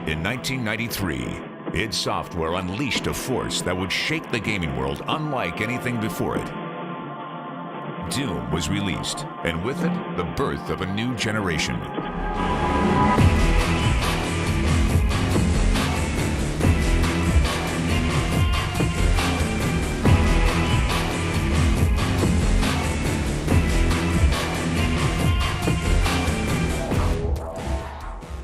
In 1993, id Software unleashed a force that would shake the gaming world unlike anything before it. Doom was released, and with it, the birth of a new generation.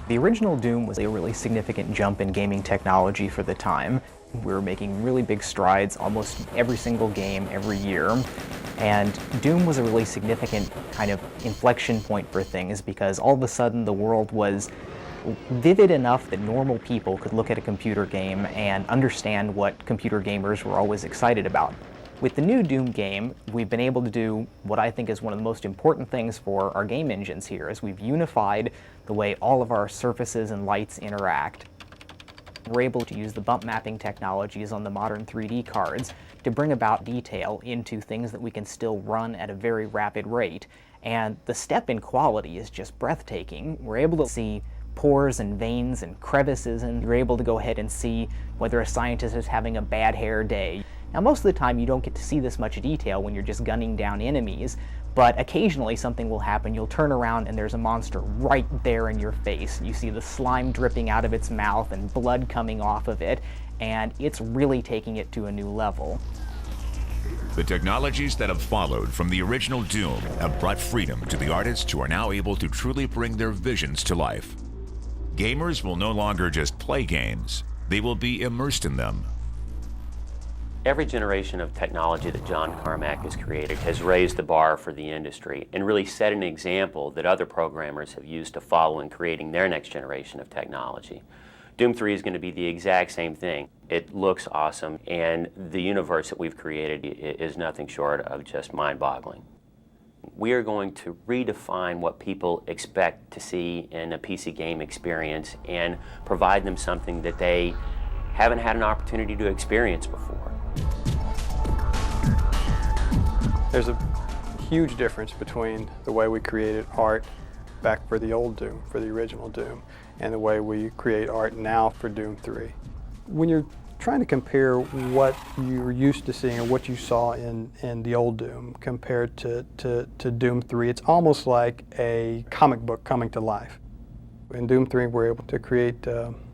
The original Doom was a really significant jump in gaming technology for the time. We were making really big strides almost every single game every year. And Doom was a really significant kind of inflection point for things because all of a sudden the world was vivid enough that normal people could look at a computer game and understand what computer gamers were always excited about. With the new Doom game, we've been able to do what I think is one of the most important things for our game engines here, is we've unified the way all of our surfaces and lights interact. We're able to use the bump mapping technologies on the modern 3D cards to bring about detail into things that we can still run at a very rapid rate. And the step in quality is just breathtaking. We're able to see pores and veins and crevices, and you're able to go ahead and see whether a scientist is having a bad hair day. Now, most of the time you don't get to see this much detail when you're just gunning down enemies, but occasionally something will happen. You'll turn around and there's a monster right there in your face. You see the slime dripping out of its mouth and blood coming off of it, and it's really taking it to a new level. The technologies that have followed from the original Doom have brought freedom to the artists who are now able to truly bring their visions to life. Gamers will no longer just play games, they will be immersed in them. Every generation of technology that John Carmack has created has raised the bar for the industry and really set an example that other programmers have used to follow in creating their next generation of technology. Doom 3 is going to be the exact same thing. It looks awesome, and the universe that we've created is nothing short of just mind-boggling. We are going to redefine what people expect to see in a PC game experience and provide them something that they haven't had an opportunity to experience before. There's a huge difference between the way we created art back for the old Doom, for the original Doom, and the way we create art now for Doom 3. When you're trying to compare what you're used to seeing or what you saw in the old Doom compared to Doom 3, it's almost like a comic book coming to life. In Doom 3, we're able to create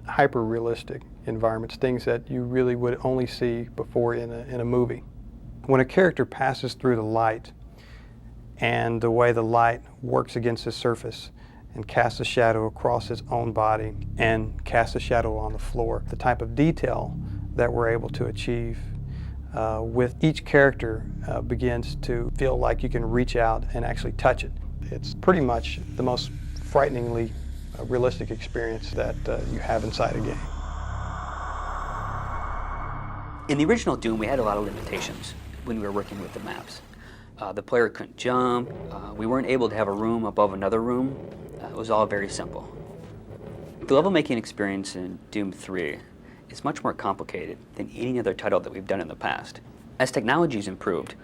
hyper-realistic environments, things that you really would only see before in a movie. When a character passes through the light and the way the light works against the surface and casts a shadow across its own body and casts a shadow on the floor, the type of detail that we're able to achieve with each character begins to feel like you can reach out and actually touch it. It's pretty much the most frighteningly realistic experience that you have inside a game. In the original Doom, we had a lot of limitations when we were working with the maps. The player couldn't jump, we weren't able to have a room above another room. It was all very simple. The level making experience in Doom 3 is much more complicated than any other title that we've done in the past. As technology's improved,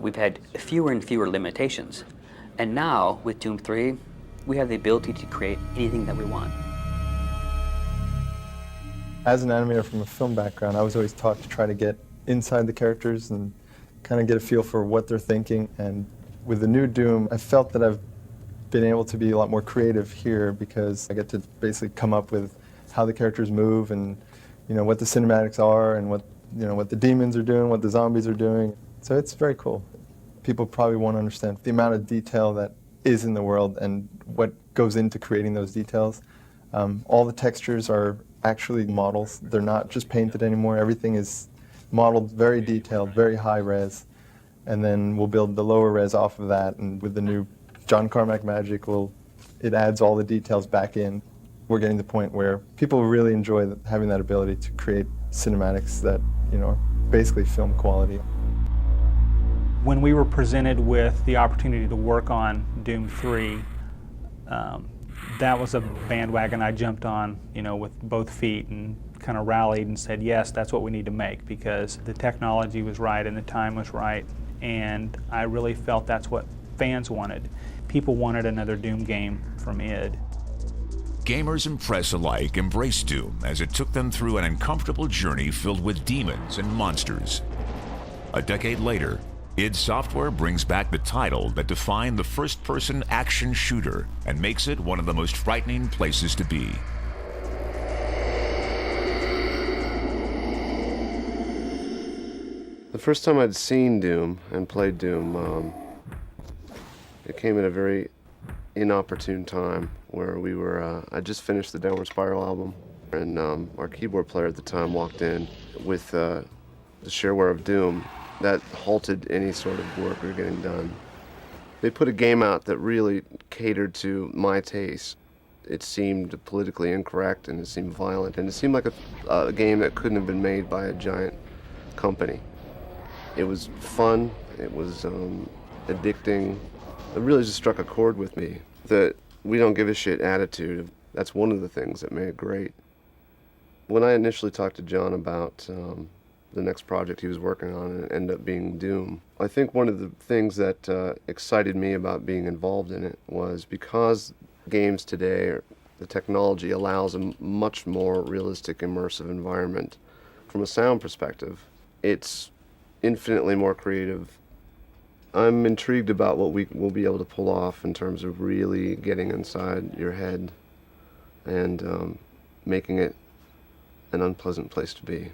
we've had fewer and fewer limitations. And now, with Doom 3, we have the ability to create anything that we want. As an animator from a film background, I was always taught to try to get inside the characters and kind of get a feel for what they're thinking. And with the new Doom, I felt that I've been able to be a lot more creative here because I get to basically come up with how the characters move and what the cinematics are and what the demons are doing, what the zombies are doing. So it's very cool. People probably won't understand the amount of detail that is in the world and what goes into creating those details. All the textures are actually models. They're not just painted anymore. Everything is modeled very detailed, very high res, and then we'll build the lower res off of that, and with the new John Carmack magic, it adds all the details back in. We're getting to the point where people really enjoy having that ability to create cinematics that are basically film quality. When we were presented with the opportunity to work on Doom 3, that was a bandwagon I jumped on, with both feet and kind of rallied and said, yes, that's what we need to make, because the technology was right and the time was right, and I really felt that's what fans wanted. People wanted another Doom game from id. Gamers and press alike embraced Doom as it took them through an uncomfortable journey filled with demons and monsters. A decade later, id Software brings back the title that defined the first-person action shooter and makes it one of the most frightening places to be. The first time I'd seen Doom and played Doom, it came at a very inopportune time where we were, I just finished the Downward Spiral album, and our keyboard player at the time walked in with the shareware of Doom. That halted any sort of work we were getting done. They put a game out that really catered to my taste. It seemed politically incorrect, and it seemed violent, and it seemed like a game that couldn't have been made by a giant company. It was fun, it was addicting. It really just struck a chord with me. The we don't give a shit attitude, that's one of the things that made it great. When I initially talked to John about the next project he was working on, and it ended up being Doom, I think one of the things that excited me about being involved in it was because games today, the technology allows a much more realistic, immersive environment. From a sound perspective, it's infinitely more creative. I'm intrigued about what we will be able to pull off in terms of really getting inside your head and making it an unpleasant place to be.